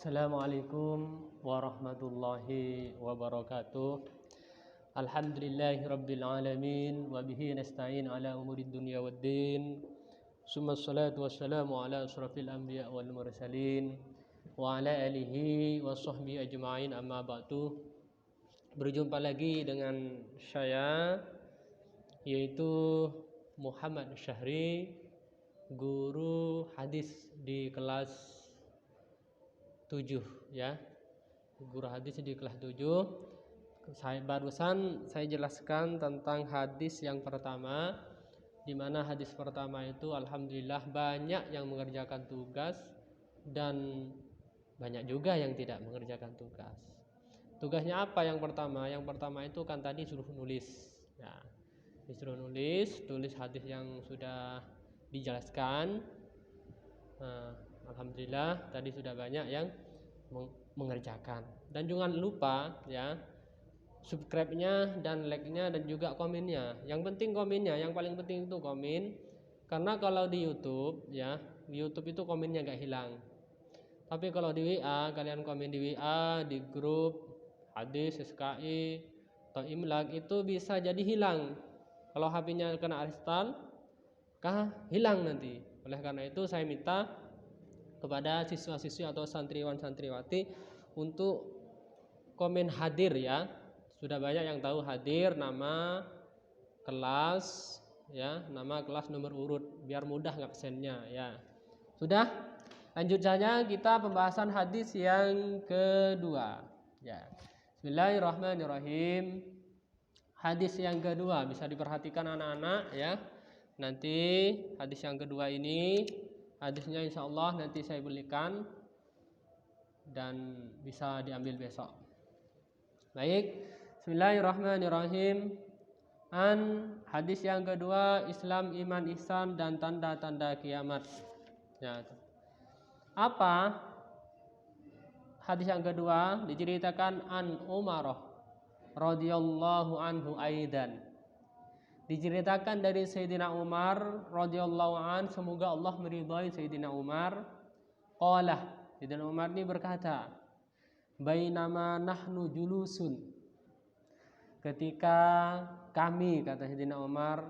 Assalamualaikum warahmatullahi wabarakatuh. Alhamdulillahi rabbil alamin wa bihi nasta'in ala umurid dunya waddin. Summa salatu wassalamu ala asrafil anbiya wal mursalin wa ala alihi wa sahbihi ajma'in, amma ba'du. Berjumpa lagi dengan saya, yaitu Muhammad Syahri, guru hadis di kelas 7 ya. Guru hadis di kelas 7. Barusan saya jelaskan tentang hadis yang pertama, di mana hadis pertama itu alhamdulillah banyak yang mengerjakan tugas dan banyak juga yang tidak mengerjakan tugas. Tugasnya apa yang pertama? Yang pertama itu kan tadi suruh nulis ya. Disuruh tulis hadis yang sudah dijelaskan. Alhamdulillah tadi sudah banyak yang mengerjakan. Dan jangan lupa ya, subscribe-nya dan like-nya dan juga komennya. Yang penting komennya, yang paling penting itu komen. Karena kalau di YouTube ya, di YouTube itu komennya gak hilang. Tapi kalau di WA, kalian komen di WA, di grup hadis, SKI atau Imlak, itu bisa jadi hilang. Kalau HP-nya kena install, hilang nanti. Oleh karena itu saya minta kepada siswa-siswi atau santriwan-santriwati untuk komen hadir ya. Sudah banyak yang tahu hadir, nama kelas ya, nama kelas, nomor urut, biar mudah ngabsennya ya. Sudah, lanjut saja kita pembahasan hadis yang kedua ya. Bismillahirrahmanirrahim. Hadis yang kedua bisa diperhatikan anak-anak ya. Nanti hadis yang kedua ini, hadisnya insya Allah nanti saya belikan dan bisa diambil besok. Baik, Bismillahirrahmanirrahim. Hadis yang kedua, Islam, iman, ihsan dan tanda-tanda kiamat. Ya. Apa hadis yang kedua? Diceritakan an Umar radhiyallahu anhu aidan. Diceritakan dari Sayyidina Umar radhiyallahu an, semoga Allah meridhai Sayyidina Umar. Qala, Sayyidina Umar ini berkata, bainama nahnu julusun, ketika kami, kata Sayyidina Umar,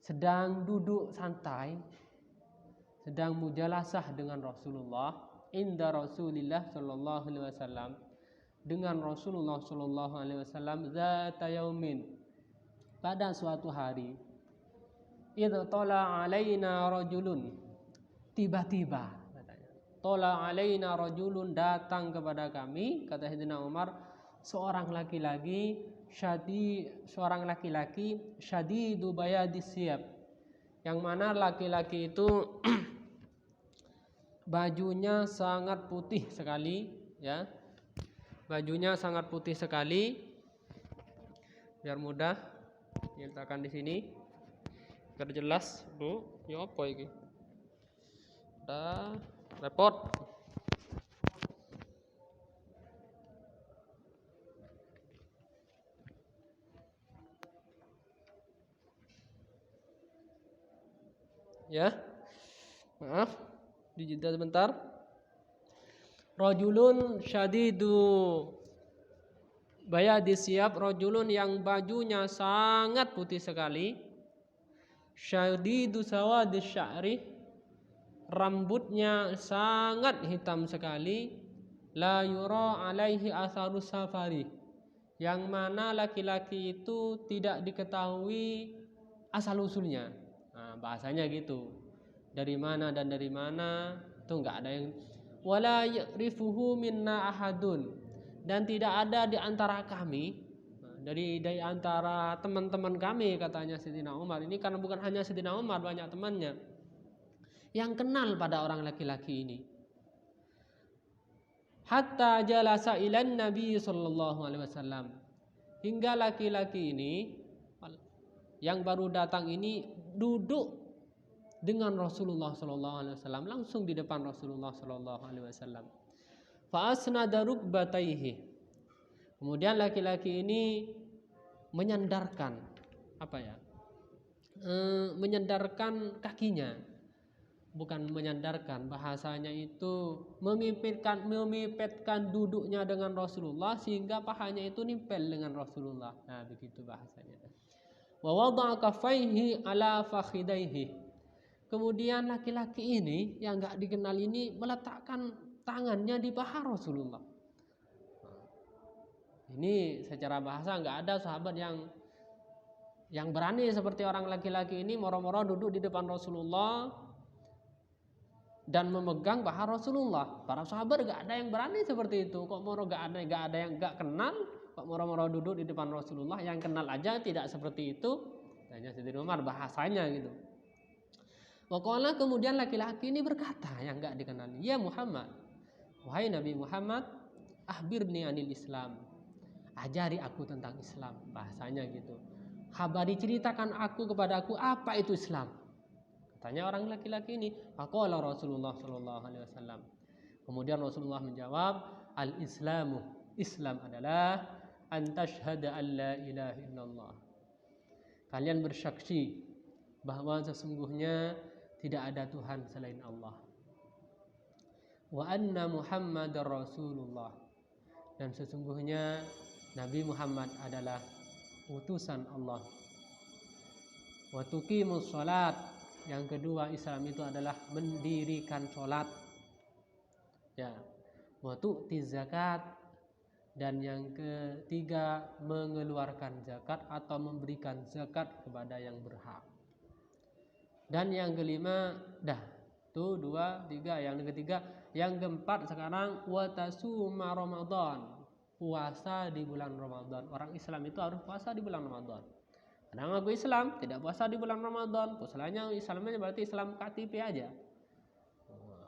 sedang duduk santai, sedang mujalasah dengan Rasulullah, inda Rasulillah sallallahu alaihi wasallam, dengan Rasulullah sallallahu alaihi wasallam, zata yaumin, pada suatu hari, idh tala alaina rajulun, tiba-tiba katanya, tala alaina rajulun, datang kepada kami, kata Sayyidina Umar, seorang laki-laki syadidu bayadis siyab, yang mana laki-laki itu bajunya sangat putih sekali ya. Bajunya sangat putih sekali. Biar mudah diletakkan di sini biar jelas, Bu. Ya apa ini? Dah repot. Ya. Maaf, dijeda sebentar. Rajulun syadidu bayadis siyab, rajulun yang bajunya sangat putih sekali, syadidu sawadis sya'ri, rambutnya sangat hitam sekali, la yura alaihi atharus safari, yang mana laki-laki itu tidak diketahui asal usulnya. Nah, bahasanya gitu, dari mana dan dari mana itu enggak ada yang, wala ya'rifuhu minna ahadun, dan tidak ada di antara kami, dari antara teman-teman kami, katanya Sayyidina Umar ini, karena bukan hanya Sayyidina Umar, banyak temannya yang kenal pada orang laki-laki ini. Hatta jalasa ilan Nabi sallallahu alaihi wasallam, hingga laki-laki ini yang baru datang ini duduk dengan Rasulullah sallallahu alaihi wasallam, langsung di depan Rasulullah sallallahu alaihi wasallam. Fa asnada rukbataihi, kemudian laki-laki ini menyandarkan menyandarkan kakinya, bukan menyandarkan, bahasanya itu memipetkan duduknya dengan Rasulullah sehingga pahanya itu nimpel dengan Rasulullah. Nah, begitu bahasanya. Wa wada'a kaffaihi ala fakhidaihi. Kemudian laki-laki ini yang enggak dikenal ini meletakkan tangannya di paha Rasulullah. Ini secara bahasa enggak ada sahabat yang berani seperti orang laki-laki ini moro-moro duduk di depan Rasulullah dan memegang paha Rasulullah. Para sahabat gak ada yang berani seperti itu. Kok moro gak ada yang gak kenal, kok moro-moro duduk di depan Rasulullah. Yang kenal aja tidak seperti itu. Tanya Sayyidina Umar bahasanya gitu. Waqala, kemudian laki-laki ini berkata yang gak dikenal, ya Muhammad, wahai Nabi Muhammad, akhbirni anil Islam, ajari aku tentang Islam. Bahasanya gitu. Habari, ceritakan kepada aku apa itu Islam. Tanya orang laki-laki ini. Faqala Rasulullah sallallahu alaihi wasallam. Kemudian Rasulullah menjawab, al-Islamu, Islam adalah an tashhada an la ilaha illallah. Kalian bersaksi bahwa sesungguhnya tidak ada Tuhan selain Allah. Wa anna Muhammadar Rasulullah. Dan sesungguhnya Nabi Muhammad adalah utusan Allah. Wa tuqimus shalat. Yang kedua, Islam itu adalah mendirikan sholat. Ya. Wa tu'tiz zakat. Dan yang ketiga, mengeluarkan zakat atau memberikan zakat kepada yang berhak. Dan yang kelima, tuh 2, 3. Yang ketiga, yang keempat sekarang, wa tasuma Ramadan. Puasa di bulan Ramadan. Orang Islam itu harus puasa di bulan Ramadan. Ada ngaku Islam, tidak puasa di bulan Ramadan, puasanya Islamnya berarti Islam KTP aja.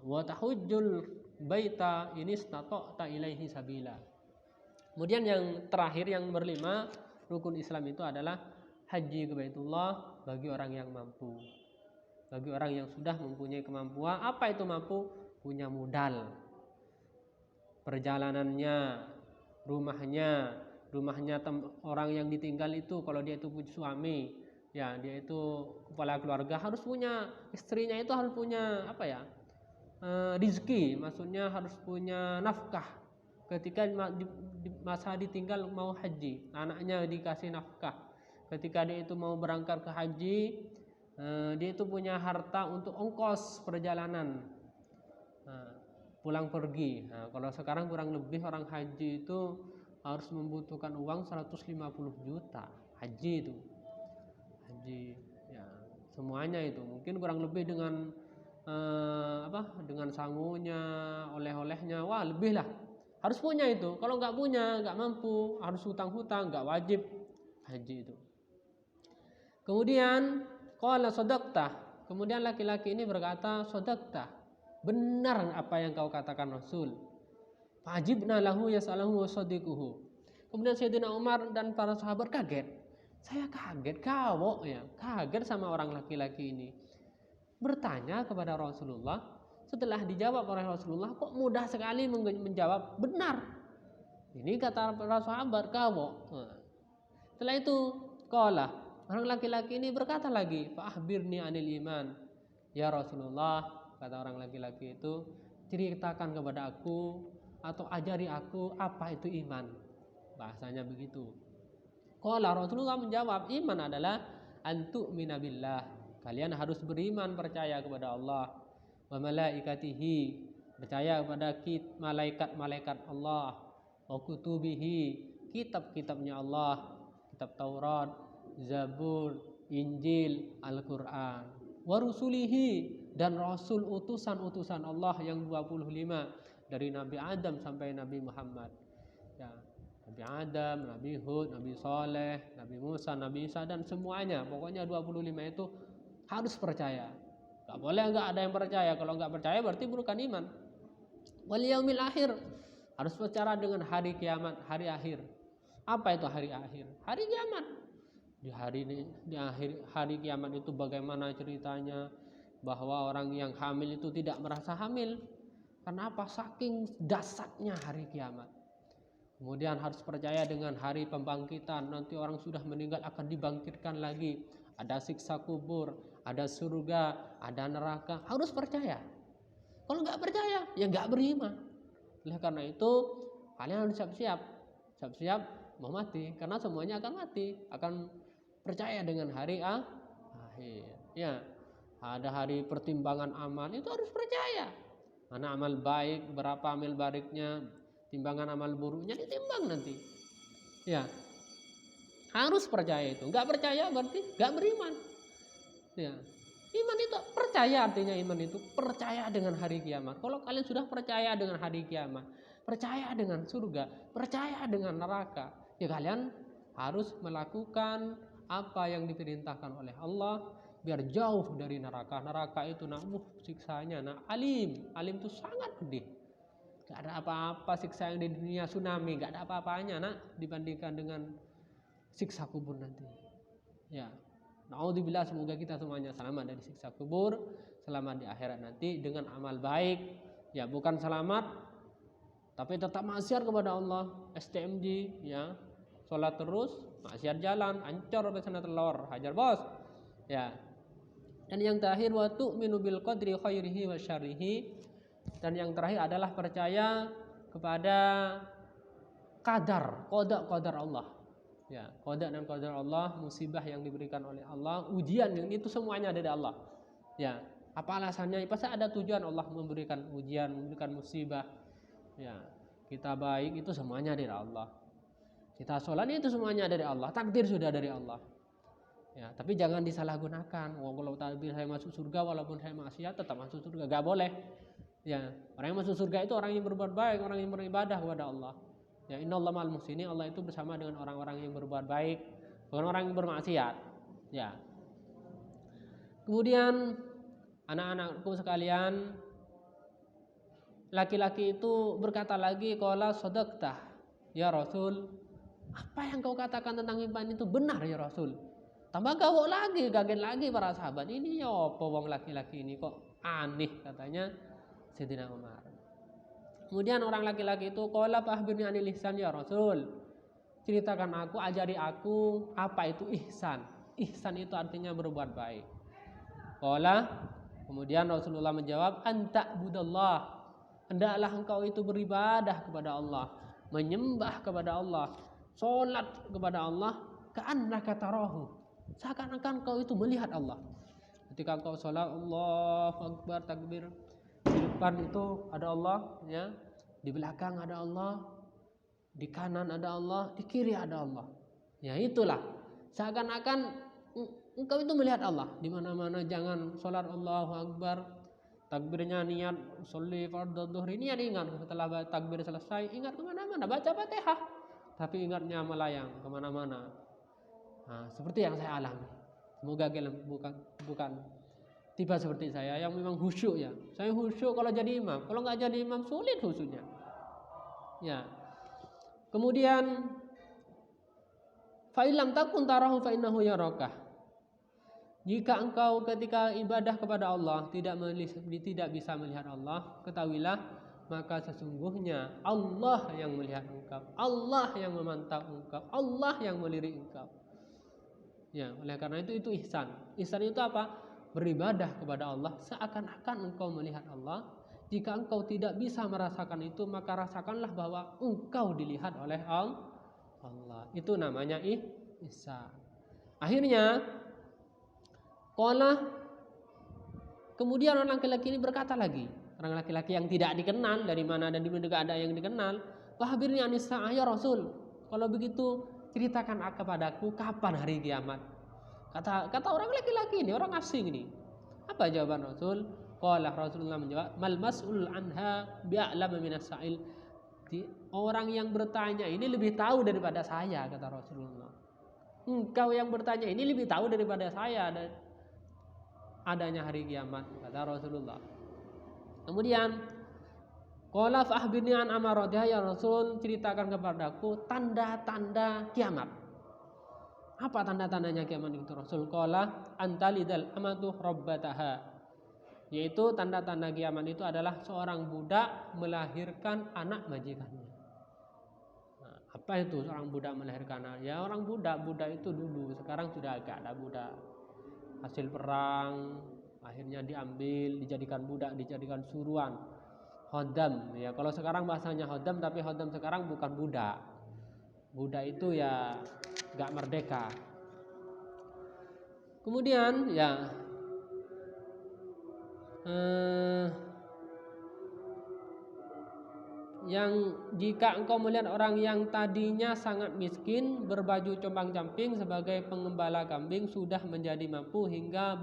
Wa tahujjul baita in istata'ta ilaihi sabila. Kemudian yang terakhir, yang berlima, rukun Islam itu adalah haji ke Baitullah bagi orang yang mampu. Bagi orang yang sudah mempunyai kemampuan. Apa itu mampu? Punya modal. Perjalanannya, rumahnya orang yang ditinggal itu, kalau dia itu punya suami, ya dia itu kepala keluarga, harus punya, istrinya itu harus punya rizki, maksudnya harus punya nafkah ketika di masa ditinggal mau haji, anaknya dikasih nafkah. Ketika dia itu mau berangkat ke haji, dia itu punya harta untuk ongkos perjalanan pulang pergi. Kalau sekarang kurang lebih orang haji itu harus membutuhkan uang 150 juta haji itu. Haji ya, semuanya itu mungkin kurang lebih dengan dengan sangunya, oleh-olehnya, wah lebih lah. Harus punya itu. Kalau nggak punya, nggak mampu, harus hutang-hutang, nggak wajib haji itu. Kemudian qala sadaqta. Kemudian laki-laki ini berkata, sadaqta. Benar apa yang kau katakan Rasul. Fajibna lahu yas'alahu wa sadiquhu. Kemudian Sayyidina Umar dan para sahabat kaget. Saya kaget, kaget sama orang laki-laki ini. Bertanya kepada Rasulullah, setelah dijawab oleh Rasulullah, kok mudah sekali menjawab benar. Ini kata para sahabat, Setelah itu, orang laki-laki ini berkata lagi, fa akhbirni anil iman. Ya Rasulullah, kata orang laki-laki itu, ceritakan kepada aku atau ajari aku apa itu iman. Bahasanya begitu. Rasulullah menjawab, iman adalah antu'mina billah. Kalian harus beriman, percaya kepada Allah, wa malaikatihi, percaya kepada malaikat-malaikat Allah, wa kutubihi, kitab-kitabnya Allah, kitab Taurat, Zabur, Injil, Al-Qur'an, wa rusulihi, dan rasul utusan-utusan Allah yang 25 dari Nabi Adam sampai Nabi Muhammad. Ya, Nabi Adam, Nabi Hud, Nabi Saleh, Nabi Musa, Nabi Isa, dan semuanya. Pokoknya 25 itu harus percaya. Gak boleh nggak ada yang percaya. Kalau nggak percaya berarti bukan iman. Wal yaumil akhir, harus percaya dengan hari kiamat, hari akhir. Apa itu hari akhir? Hari kiamat. Di akhir hari kiamat itu bagaimana ceritanya? Bahwa orang yang hamil itu tidak merasa hamil. Kenapa? Saking dahsyatnya hari kiamat. Kemudian harus percaya dengan hari pembangkitan. Nanti orang sudah meninggal akan dibangkitkan lagi. Ada siksa kubur, ada surga, ada neraka, harus percaya. Kalau nggak percaya, ya nggak beriman. Oleh karena itu, kalian harus siap-siap mau mati, karena semuanya akan mati, akan percaya dengan hari akhir. Ya, ada hari pertimbangan amal, itu harus percaya. Mana amal baik, berapa amal baiknya, timbangan amal buruknya ditimbang nanti. Ya, harus percaya itu. Nggak percaya berarti nggak beriman. Ya, iman itu percaya, artinya iman itu percaya dengan hari kiamat. Kalau kalian sudah percaya dengan hari kiamat, percaya dengan surga, percaya dengan neraka, ya kalian harus melakukan apa yang diperintahkan oleh Allah biar jauh dari neraka. Neraka itu siksanya, alim itu sangat pedih. Gak ada apa-apa siksa yang di dunia tsunami, gak ada apa-apanya dibandingkan dengan siksa kubur nanti. Ya, naudzubillah, semoga kita semuanya selamat dari siksa kubur, selamat di akhirat nanti dengan amal baik. Ya, bukan selamat tapi tetap maksiat kepada Allah, STMJ, ya, sholat terus, maksiat jalan, ancur pesana telur, hajar bos. Ya. Dan yang terakhir, wa tu'minu bil qadri khairihi wa syarrihi. Dan yang terakhir adalah percaya kepada qadar Allah. Ya, qada dan qadar Allah, musibah yang diberikan oleh Allah, ujian yang itu semuanya dari Allah. Ya, apa alasannya? Pasti ada tujuan Allah memberikan ujian, memberikan musibah. Ya, kita baik itu semuanya dari Allah. Kita sholat itu semuanya dari Allah. Takdir sudah dari Allah. Ya, tapi jangan disalahgunakan. Kalau takdir saya masuk surga walaupun saya maksiat tetap masuk surga, gak boleh. Ya, orang yang masuk surga itu orang yang berbuat baik, orang yang beribadah kepada Allah. Ya, innallaha ma'al muhsinin, Allah itu bersama dengan orang-orang yang berbuat baik, bukan orang yang bermaksiat. Ya. Kemudian anak-anakku sekalian, laki-laki itu berkata lagi, qala shadaqta ya Rasul. Apa yang kau katakan tentang iman itu benar ya Rasul. Tambah gawok lagi, kaget lagi para sahabat. Ini ya apa wong laki-laki ini kok aneh, katanya Sayyidina Umar. Kemudian orang laki-laki itu, qala fahbirni anil ihsan ya Rasul. Ceritakan aku, ajari aku apa itu ihsan. Ihsan itu artinya berbuat baik. Qala, kemudian Rasulullah menjawab, anta budallah. Hendaklah engkau itu beribadah kepada Allah, menyembah kepada Allah, sholat kepada Allah, ka'annaka tarahu. Seakan-akan kau itu melihat Allah. Ketika kau sholat, Allahu Akbar, takbir, di depan itu ada Allah, ya, di belakang ada Allah, di kanan ada Allah, di kiri ada Allah. Ya, itulah seakan-akan engkau itu melihat Allah di mana-mana. Jangan sholat Allahu Akbar, takbirnya niat sholli fardhu dhuhr, ini ingat setelah takbir selesai ingat kemana-mana, baca Fatihah tapi ingatnya melayang kemana-mana. Nah, seperti yang saya alami. Semoga kalian bukan tiba seperti saya yang memang khusyuk, ya. Saya khusyuk kalau jadi imam. Kalau nggak jadi imam sulit khusyuknya. Ya. Kemudian fa illam takun tarahu fa innahu yarakah. Jika engkau ketika ibadah kepada Allah tidak bisa melihat Allah, ketahuilah maka sesungguhnya Allah yang melihat engkau, Allah yang memantau engkau, Allah yang melirik engkau. Ya, oleh karena itu ihsan. Ihsan itu apa? Beribadah kepada Allah seakan-akan engkau melihat Allah. Jika engkau tidak bisa merasakan itu, maka rasakanlah bahwa engkau dilihat oleh Allah. Itu namanya ihsan. Akhirnya kemudian orang laki-laki ini berkata lagi, orang laki-laki yang tidak dikenal dari mana dan di mana juga ada yang dikenal, fahbirni anis sa'ah ya Rasul. Kalau begitu ceritakan kepadaku kapan hari kiamat. Kata orang laki-laki ini, orang asing ini. Apa jawaban Rasul? Qala, Rasulullah menjawab, mal mas'ul anha bi'a'lam minas sa'il. Orang yang bertanya ini lebih tahu daripada saya, kata Rasulullah. Engkau yang bertanya ini lebih tahu daripada saya adanya hari kiamat, kata Rasulullah. Kemudian qala fa'ahbirni an amaratiha ya Rasul, ceritakan kepadaku tanda-tanda kiamat. Apa tanda-tandanya kiamat itu Rasul? Qala antalidal amatu rabbataha. Yaitu tanda-tanda kiamat itu adalah seorang budak melahirkan anak majikannya. Nah, apa itu seorang budak melahirkan anak? Ya, orang budak itu dulu, sekarang sudah agak ada budak. hasil perang, akhirnya diambil, dijadikan budak, dijadikan suruhan, khodam. Ya, kalau sekarang bahasanya khodam, tapi khodam sekarang bukan budak. Budak itu ya gak merdeka. Kemudian ya yang jika engkau melihat orang yang tadinya sangat miskin berbaju compang-camping sebagai pengembala kambing sudah menjadi mampu hingga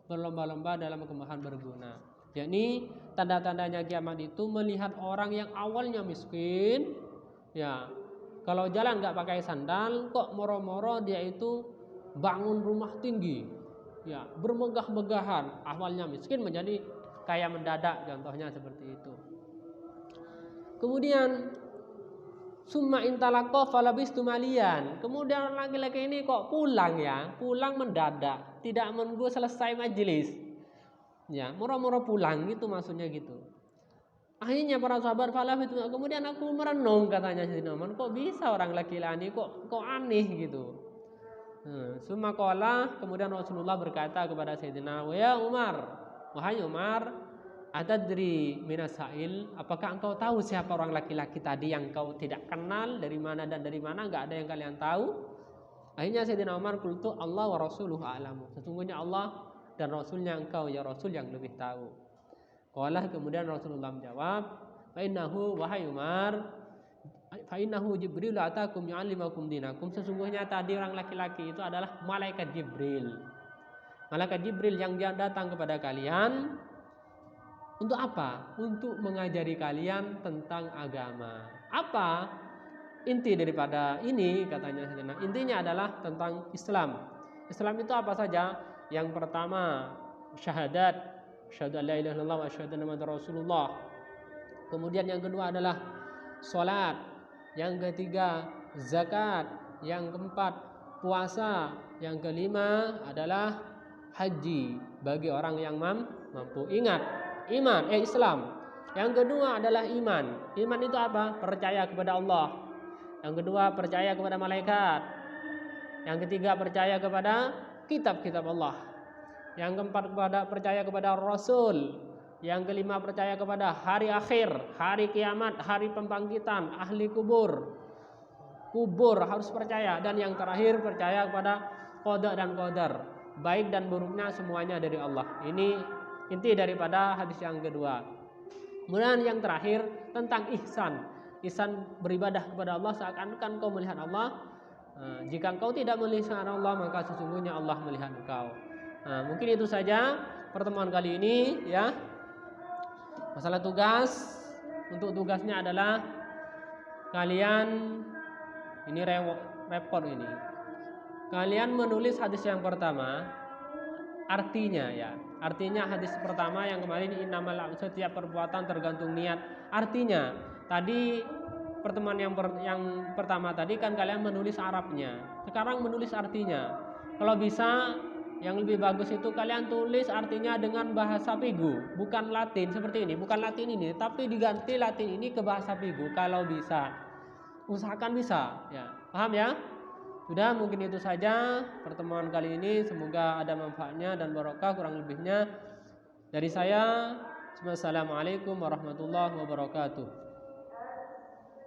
berlomba-lomba dalam kembahan berguna. Yakni tanda-tandanya kiamat itu melihat orang yang awalnya miskin, ya kalau jalan nggak pakai sandal, kok moro-moro dia itu bangun rumah tinggi, ya bermegah-megahan. Awalnya miskin menjadi kaya mendadak, contohnya seperti itu. Kemudian summa intalaqo falabistu malian. Kemudian laki-laki ini kok pulang ya, pulang mendadak, tidak menunggu selesai majelis. Ya, murah-murah pulang gitu maksudnya gitu. Akhirnya para sahabat falabistu, kemudian aku merenung katanya Sayyidina Umar, kok bisa orang laki-laki kok aneh gitu. Summa qala, kemudian Rasulullah berkata kepada Sayyidina, "Ya Umar, wahai Umar, atadri minasail, apakah engkau tahu siapa orang laki-laki tadi yang kau tidak kenal, dari mana dan dari mana, enggak ada yang kalian tahu?" Akhirnya Sayyidina Umar qultu Allah wa rasuluhu a'lamu, sesungguhnya Allah dan Rasulnya engkau ya Rasul yang lebih tahu. Qala, kemudian Rasulullah menjawab, fa innahu wahai Umar, fa innahu Jibril atakum yu'allimakum dinakum, sesungguhnya tadi orang laki-laki itu adalah malaikat Jibril. Malaikat Jibril yang datang kepada kalian untuk apa? Untuk mengajari kalian tentang agama. Apa inti daripada ini? Katanya, intinya adalah tentang Islam. Islam itu apa saja? Yang pertama syahadat, asyhadu an la ilaha illallah wa asyhadu anna muhammadar rasulullah. Kemudian yang kedua adalah salat, yang ketiga zakat, yang keempat puasa, yang kelima adalah haji bagi orang yang mampu. Ingat, Islam. Yang kedua adalah iman. Iman itu apa? Percaya kepada Allah. Yang kedua percaya kepada malaikat. Yang ketiga percaya kepada kitab-kitab Allah. Yang keempat percaya kepada Rasul. Yang kelima percaya kepada hari akhir, hari kiamat, hari pembangkitan, ahli kubur harus percaya. Dan yang terakhir percaya kepada qada dan qadar, baik dan buruknya semuanya dari Allah. Ini inti daripada hadis yang kedua. Kemudian yang terakhir tentang ihsan. Ihsan beribadah kepada Allah seakan-akan kau melihat Allah. Jika engkau tidak melihat Allah, maka sesungguhnya Allah melihat engkau. Mungkin itu saja pertemuan kali ini ya. Masalah tugas, untuk tugasnya adalah kalian ini repot ini. Kalian menulis hadis yang pertama, artinya ya. Artinya hadis pertama yang kemarin, innamal setiap perbuatan tergantung niat. Artinya tadi pertemuan yang pertama tadi kan kalian menulis Arabnya. Sekarang menulis artinya. Kalau bisa yang lebih bagus itu kalian tulis artinya dengan bahasa Pigu, bukan Latin seperti ini, bukan Latin ini, tapi diganti Latin ini ke bahasa Pigu kalau bisa. Usahakan bisa, ya. Paham ya? Sudah, mungkin itu saja pertemuan kali ini. Semoga ada manfaatnya dan barokah. Kurang lebihnya dari saya. Wassalamualaikum warahmatullahi wabarakatuh.